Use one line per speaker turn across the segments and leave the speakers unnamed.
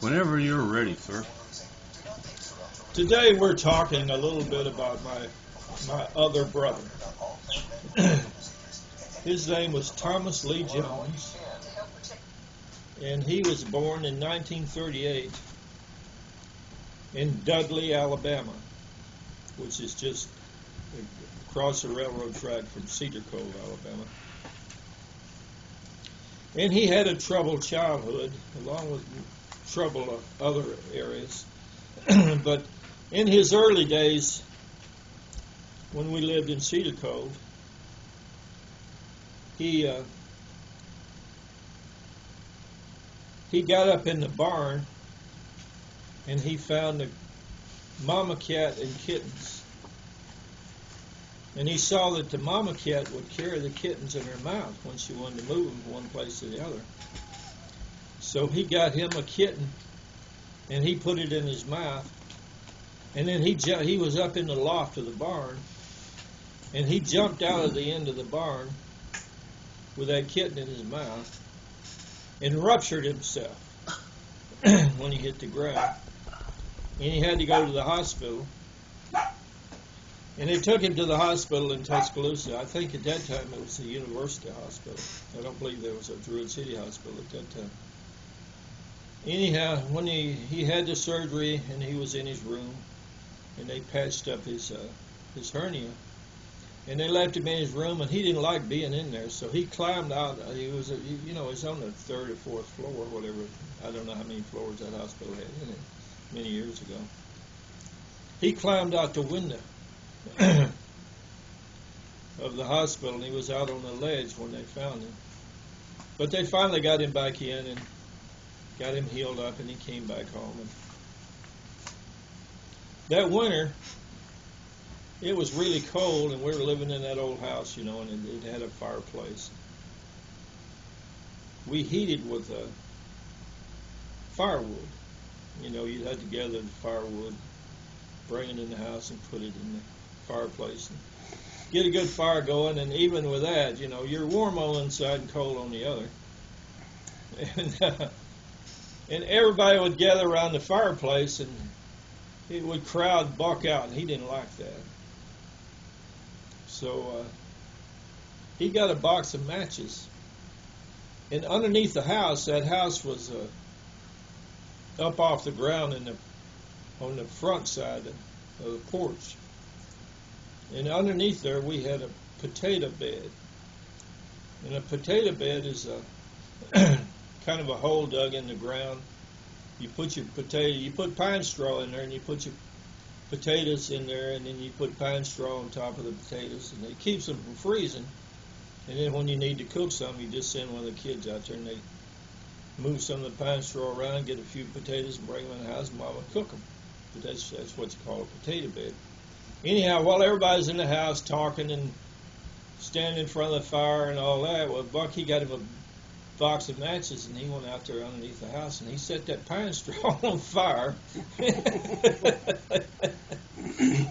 Whenever you're ready, sir.
Today we're talking a little bit about my other brother. His name was Thomas Lee Jones, and he was born in 1938 in Dudley, Alabama, which is just across the railroad track from Cedar Cove, Alabama. And he had a troubled childhood, along with trouble of other areas. But in his early days, when we lived in Cedar Cove, he got up in the barn and he found a mama cat and kittens. And he saw that the mama cat would carry the kittens in her mouth when she wanted to move them from one place to the other. So he got him a kitten and he put it in his mouth. And then he was up in the loft of the barn, and he jumped out of the end of the barn with that kitten in his mouth and ruptured himself when he hit the ground. And he had to go to the hospital. And they took him to the hospital in Tuscaloosa. I think at that time it was the University Hospital. I don't believe there was a Druid City Hospital at that time. Anyhow, when he had the surgery and he was in his room, and they patched up his hernia, and they left him in his room, and he didn't like being in there, so he climbed out. He was, he's on the third or fourth floor, whatever. I don't know how many floors that hospital had in it many years ago. He climbed out the window of the hospital, and he was out on the ledge when they found him. But they finally got him back in and got him healed up, and he came back home. And that winter, it was really cold, and we were living in that old house, and it had a fireplace. We heated with firewood. You had to gather the firewood, bring it in the house, and put it in the fireplace. And get a good fire going, and even with that, you're warm on one inside and cold on the other. And everybody would gather around the fireplace, and it would crowd Buck out, and he didn't like that. So he got a box of matches. And underneath the house, that house was up off the ground on the front side of the porch. And underneath there, we had a potato bed. And a potato bed is kind of a hole dug in the ground. You put pine straw in there, and you put your potatoes in there, and then you put pine straw on top of the potatoes, and it keeps them from freezing. And then when you need to cook something, you just send one of the kids out there, and they move some of the pine straw around, get a few potatoes, and bring them in the house, and Mama will cook them. But that's what you call a potato bed. Anyhow, while everybody's in the house talking and standing in front of the fire and all that, well, Buck, he got him a box of matches, and he went out there underneath the house, and he set that pine straw on fire.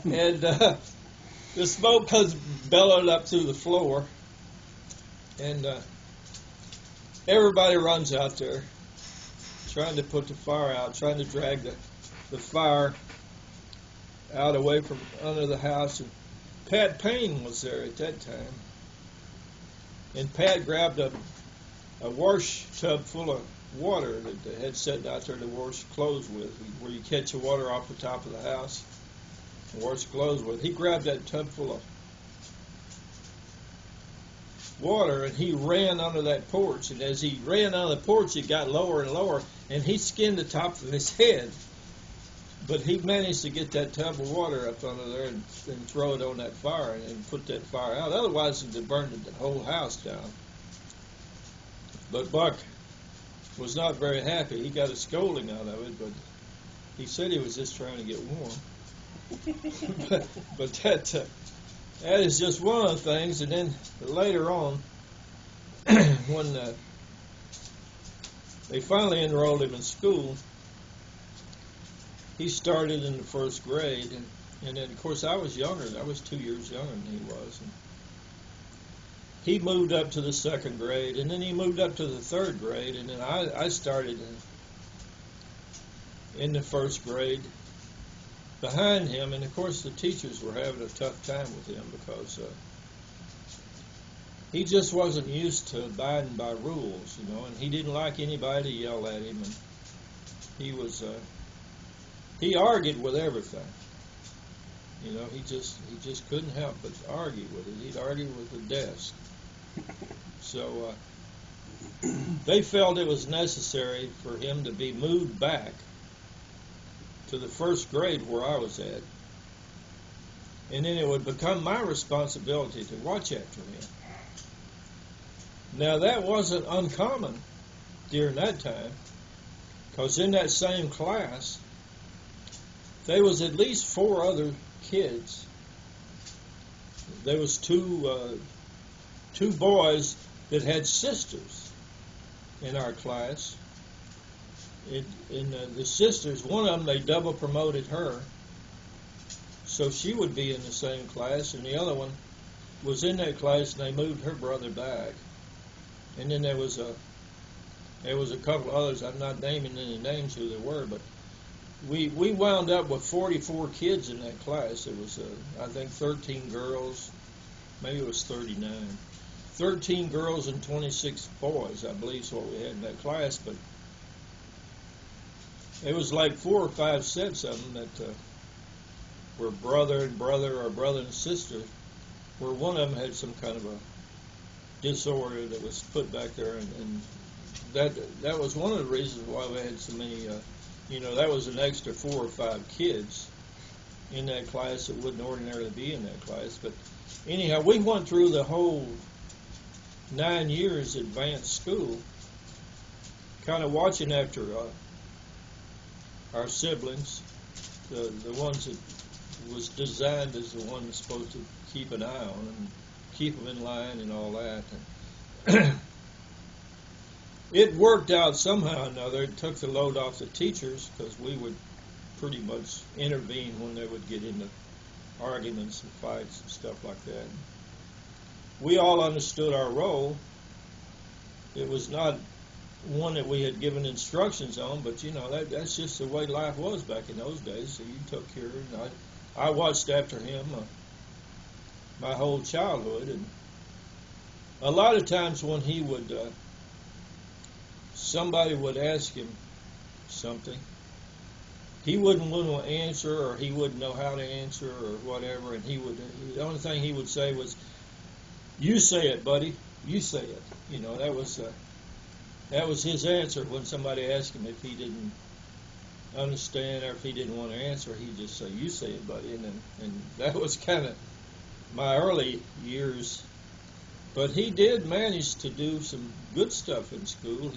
And the smoke was bellowed up through the floor, and everybody runs out there trying to put the fire out, trying to drag the fire out away from under the house. And Pat Payne was there at that time, and Pat grabbed a wash tub full of water that they had set out there to wash clothes with, where you catch the water off the top of the house and wash clothes with. He grabbed that tub full of water, and he ran under that porch. And as he ran under the porch, it got lower and lower, and he skinned the top of his head. But he managed to get that tub of water up under there and throw it on that fire and put that fire out. Otherwise, it would have burned the whole house down. But Buck was not very happy. He got a scolding out of it, but he said he was just trying to get warm. but that is just one of the things. And then later on, when they finally enrolled him in school, he started in the first grade, and then, of course, I was younger. I was 2 years younger than he was. And he moved up to the second grade, and then he moved up to the third grade, and then I started in the first grade behind him, and of course the teachers were having a tough time with him because he just wasn't used to abiding by rules, and he didn't like anybody to yell at him, and he argued with everything. He just couldn't help but argue with it. He'd argue with the desk. So they felt it was necessary for him to be moved back to the first grade where I was at, and then it would become my responsibility to watch after him. Now that wasn't uncommon during that time, because in that same class there was at least 4 other kids. There was two boys that had sisters in our class. The sisters, one of them, they double promoted her, so she would be in the same class, and the other one was in that class, and they moved her brother back. And then there was a couple of others. I'm not naming any names who they were, but we wound up with 44 kids in that class. It was I think 13 girls, maybe it was 39. 13 girls and 26 boys, I believe, is what we had in that class. But it was like 4 or 5 sets of them that were brother and brother or brother and sister, where one of them had some kind of a disorder that was put back there, and that was one of the reasons why we had so many. That was an extra 4 or 5 kids in that class that wouldn't ordinarily be in that class. But anyhow, we went through the whole 9 years advanced school, kind of watching after our siblings, the ones that was designed as the one that's supposed to keep an eye on and keep them in line and all that. And it worked out somehow or another. It took the load off the teachers, because we would pretty much intervene when they would get into arguments and fights and stuff like that. We all understood our role. It was not one that we had given instructions on, but that's just the way life was back in those days. So you took care of it. I watched after him my whole childhood, and a lot of times when he would, somebody would ask him something, he wouldn't want to answer, or he wouldn't know how to answer, or whatever, and the only thing he would say was, "You say it, buddy. You say it." That was his answer when somebody asked him if he didn't understand or if he didn't want to answer. He'd just say, "You say it, buddy," and that was kind of my early years. But he did manage to do some good stuff in school.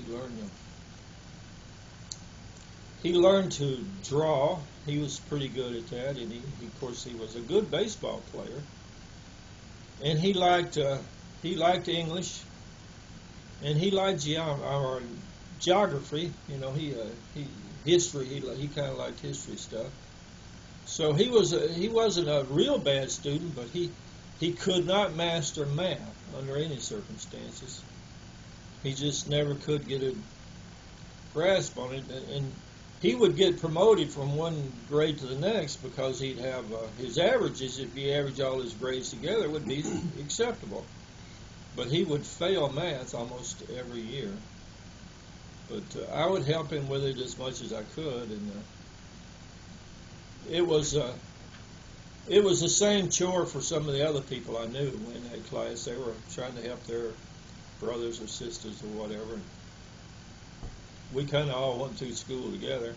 He learned to draw. He was pretty good at that, and of course he was a good baseball player. And he liked English, and he liked geography. History. He kind of liked history stuff. So he wasn't a real bad student, but he could not master math under any circumstances. He just never could get a grasp on it, and he would get promoted from one grade to the next because he'd have his averages, if you average all his grades together, would be acceptable. But he would fail math almost every year. But I would help him with it as much as I could, and it was the same chore for some of the other people I knew in that class. They were trying to help their brothers or sisters or whatever. We kind of all went through school together.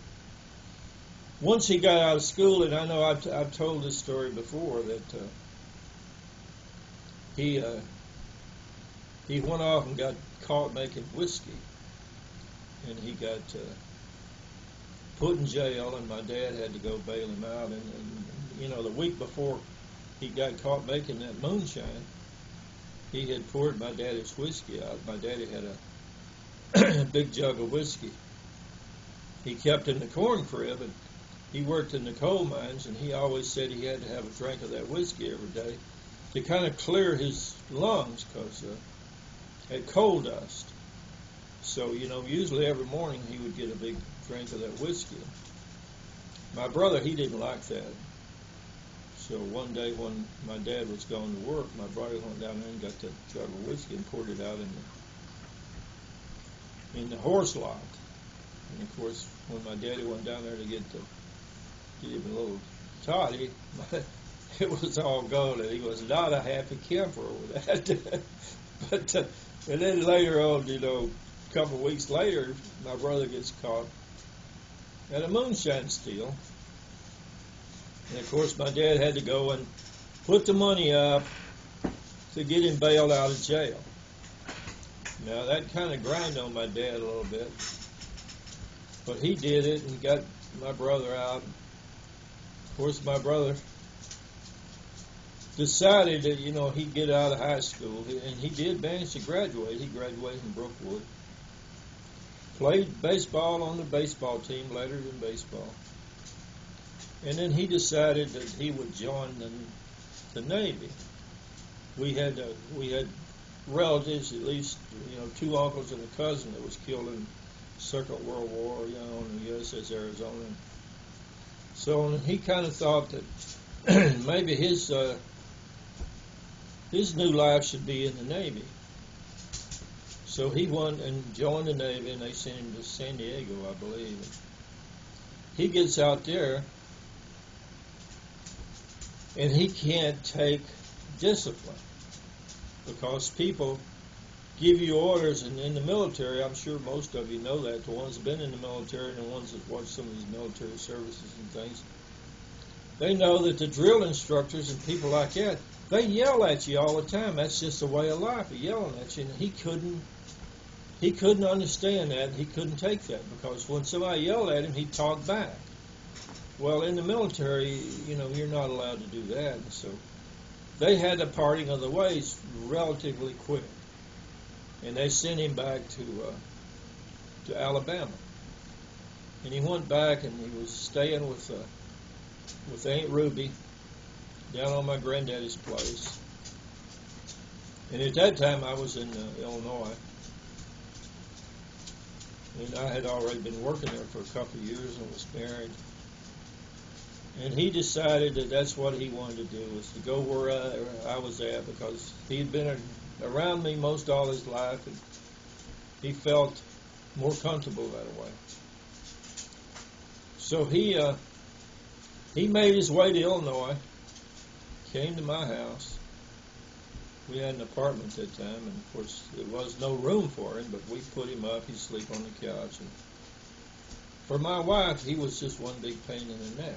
Once he got out of school, and I know I've told this story before, that he went off and got caught making whiskey, and he got put in jail, and my dad had to go bail him out. And the week before he got caught making that moonshine, he had poured my daddy's whiskey out. My daddy had a big jug of whiskey. He kept in the corn crib, and he worked in the coal mines, and he always said he had to have a drink of that whiskey every day to kind of clear his lungs, because had coal dust. So, usually every morning he would get a big drink of that whiskey. My brother, he didn't like that. So one day when my dad was going to work, my brother went down there and got that jug of whiskey and poured it out in the horse lot. And of course, when my daddy went down there to get him a little toddy, it was all gone, and he was not a happy camper over that. But and then later on, a couple of weeks later, my brother gets caught at a moonshine steal. And of course, my dad had to go and put the money up to get him bailed out of jail. Now, that kind of grind on my dad a little bit. But he did it and got my brother out. Of course, my brother decided that, he'd get out of high school. And he did manage to graduate. He graduated from Brookwood. Played baseball on the baseball team, lettered in baseball. And then he decided that he would join the Navy. We had relatives, at least, 2 uncles and a cousin that was killed in the Second World War, on the USS Arizona. So he kind of thought that maybe his new life should be in the Navy. So he went and joined the Navy, and they sent him to San Diego, I believe. He gets out there, and he can't take discipline because people give you orders, and in the military, I'm sure most of you know that, the ones that have been in the military and the ones that watch some of these military services and things, they know that the drill instructors and people like that, they yell at you all the time. That's just the way of life, yelling at you. And he couldn't understand that, and he couldn't take that, because when somebody yelled at him, he'd talk back. Well, in the military, you're not allowed to do that. So they had a parting of the ways relatively quick, and they sent him back to Alabama. And he went back, and he was staying with Aunt Ruby down on my granddaddy's place. And at that time, I was in Illinois, and I had already been working there for a couple of years and was married. And he decided that that's what he wanted to do, was to go where I was at, because he had been around me most all his life, and he felt more comfortable that way. So he made his way to Illinois, came to my house. We had an apartment at that time, and of course there was no room for him, but we put him up. He'd sleep on the couch. And for my wife, he was just one big pain in the neck,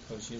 because he